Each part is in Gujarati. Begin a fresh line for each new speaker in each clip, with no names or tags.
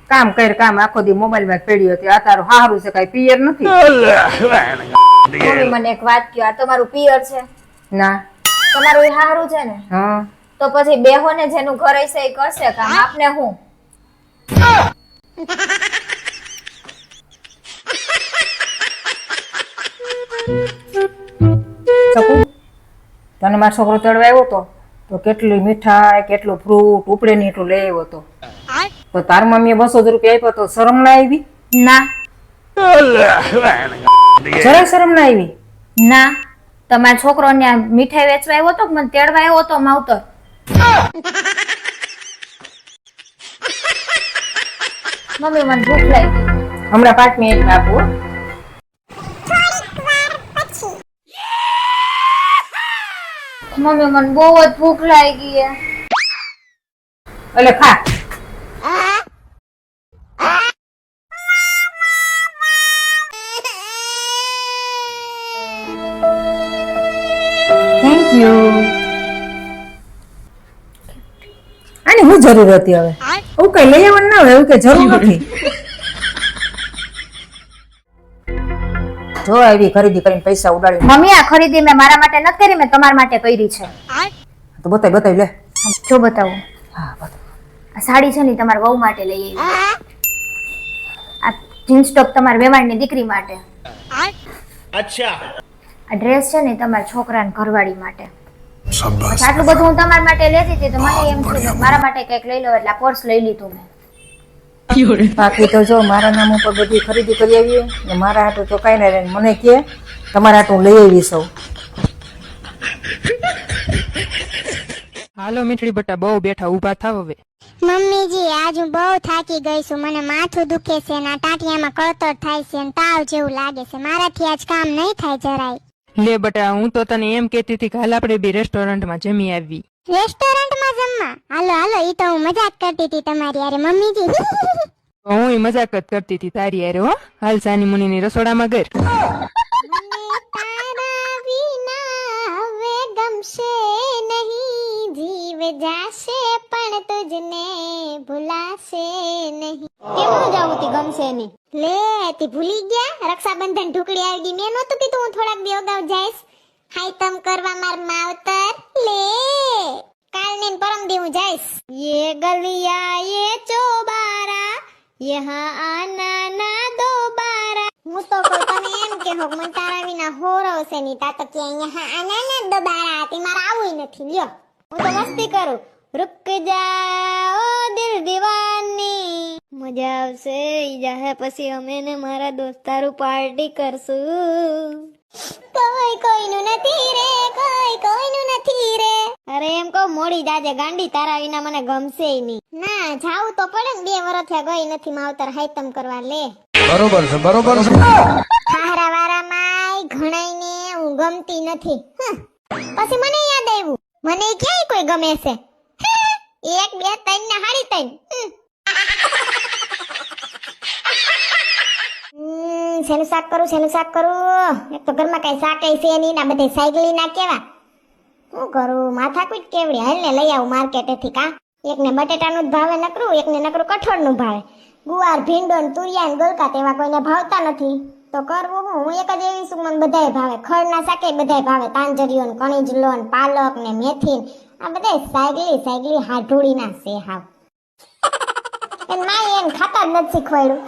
કામ કર કામ આખો દી મોબાઈલ માં પડ્યો હતી આ તારું હારું છે કઈ પિયર નથી
મમ્મી મને એક વાત કહો, આ તમારું પિયર છે?
ના
તમારું ઈ હારું છે ને?
હા
તો પછી બેહો ને જેનું ઘર હશે એ કરશે કામ, આપને હું?
શકુ તને મારો છોકરો તેડવા આવ્યો તો કેટલી મીઠાઈ કેટલું ફ્રૂટ ઉપડે ની એટલું લઈ આવ્યો તો તાર મમ્મીએ 200 રૂપિયા આપ્યો તો શરમ ના આવી?
ના
જરા શરમ ના આવી?
ના, તમારો છોકરો ને મીઠાઈ વેચવા આવ્યો તો કે મને તેડવા આવ્યો તો માવતર? મમ્મી મને ભૂખ લાગી.
હમણાં 5 મિનિટ આપું.
મમ્મી મને બહુ જ ભૂખ લાગી છે.
એટલે ખા. Thank you. આની શું જરૂર હતી હવે? એવું કઈ લઈ આવવાનું ના હોય, એવું કઈ જરૂર નથી. જો આવી ખરીદી કરીને પૈસા ઉડાડી.
મમ્મી આ ખરીદી મેં મારા માટે નથી કરી, મેં તમારા માટે કરી છે.
તો બતાવી લે.
જો બતાવું.
હા બતાવ.
આ સાડી છે ને તમારા વહુ માટે લઈ આવી. આ જીન્સ ટોપ તમારા વેવાણની દીકરી માટે.
અચ્છા.
આ ડ્રેસ છે ને તમારા છોકરાના ઘરવાળી માટે. આટલું બધું હું તમારા માટે લેતી હતી તો મને એમ થયું કે મારા માટે કંઈક લઈ લો, એટલે આ પર્સ લઈ લીધું મેં.
બાકી તો જો મારા નામ ઉપર બધી ખરીદી કરી આવી ને મારા હાટું તો કઈ ના રહે. મને કે તમારા હાટું લઈ આવી સૌ.
હાલો મીઠડી બટા, બહુ બેઠા, ઊભા થાવ હવે.
મમ્મીજી આજ હું બહુ થાકી ગઈ છું, મને માથું દુખે છે ને ટાટિયામાં કળતર થાય છે ને તાવ જેવું લાગે છે, મારાથી આજ કામ નહીં થાય જરાય.
લે બટા, હું તો તને એમ કહેતી હતી કે હાલ આપણે બી રેસ્ટોરન્ટમાં જમી આવી.
રેસ્ટોરન્ટમાં જમવા? હાલો હાલો, ઈ તો હું મજાક કરતી હતી તમારી યારે મમ્મીજી.
હું મજાક જ કરતી હતી તારી યારે હો. હાલ સાની મુનિની રસોડામાં ગર.
મને તારા વિના હવે ગમશે નહીં, જીવ જાશે પણ તુજને ભૂલાશે નહીં.
કેમ જાવું તી ગમશે નહીં?
લે તી ભૂલી ગયા? રક્ષાબંધન ઢુકડી આવી ગઈ, મેં નહોતું કીધું હું થોડાક દી અગાઉ જઈશ હાય તમ કરવા માર માવતર. લે કાલ ને પરમ દી હું જઈશ.
ये गलियां ये चौबारा यहाँ आना ना दोबारा.
હું તો કોઈ તને એમ કે હો મને તારા વિના હોરવ છે ની તા તો કે અહીંયા આના ના દબારા હતી, મારે આવું નથી. લ્યો
હું તો મસ્તી કરું. रुक जाओ दिल दीवानी, મજા આવશે ઈ જાહે પછી અમે ને મારા દોસ્તારું પાર્ટી કરશું.
કોઈ કોઈનું નથી રે, કોઈ કોઈનું નથી રે.
અરે એમ કહો મોડી જાજે ગાંડી, તારા વિના મને ગમશે નહીં.
ના જાવું તો પડે ને, 2 વર્ષ થયા ગઈ નથી માવતર હાયતમ કરવા. લે
બરોબર છે, બરોબર છે.
હારા વારામાં ઘણાઈને હું ગમતી નથી. પછી મને યાદ આવ્યું, મને ક્યાંય કોઈ ગમે છે. 1 2 3 ને 3.5. શેનું શાક કરું? એક તો ઘરમાં કઈ શાક છે નહીં, ના બધે સાયકલી ના કેવા. શું કરું? માથાકૂટ કેવડી. હાલ ને લઈ આવું માર્કેટેથી. કા એકને બટેટાનું જ ભાવે નકરું, એકને નકરું કઠોળનું ભાવે. ગુવાર ભીંડો ને તુરિયા ને ગલકા તેવા કોઈને ભાવતા નથી તો કરવું હું એક જ એવી છું મને બધાય ભાવે. ખડના શાકે બધાય ભાવે, તાંજરીઓ ને કણીજલો ને પાલક ને મેથી આ બધાય સાયકલી હાઢોડી ના છે હાવ. એન માય એન ખાતા જ નથી શીખવાડ્યું.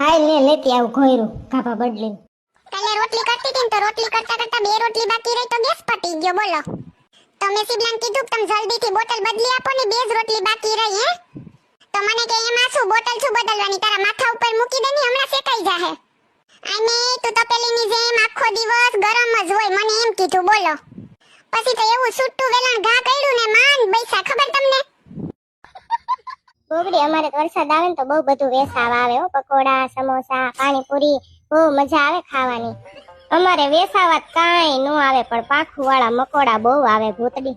હાલ ને લેતી આવું ઘોયરું ગાભા બદલીને. કાલે રોટલી કરતી હતી તો રોટલી કરતા 2 રોટલી બાકી રહી તો ગેસ પટી ગયો. બોલો તમે સિબલાન કીધું કે તમે જલ્દીથી બોટલ બદલી આપો ને 2 જ રોટલી બાકી રહી. હે તો મને કે એમાં શું બોટલ શું બદલવાની, તારા માથા ઉપર મૂકી દે ને હમણાં શેકાઈ જાહે. અને તું તો પેલીની જેમ આખો દિવસ ગરમ જ હોય મને એમ કીધું. બોલો પછી તો એવું છૂટું વેલણ ઘા કર્યું ને માન બૈસા. ખબર તમને ગોગડી અમારે વરસાદ આવે ને તો બહુ બધું વેસાવ આવે હો. પકોડા સમોસા પાણીપુરી બહુ મજા આવે ખાવાની. અમારે વેસાવાત કાંઈ નો આવે પણ પાખું વાળા મકોડા બહુ આવે ભૂતડી.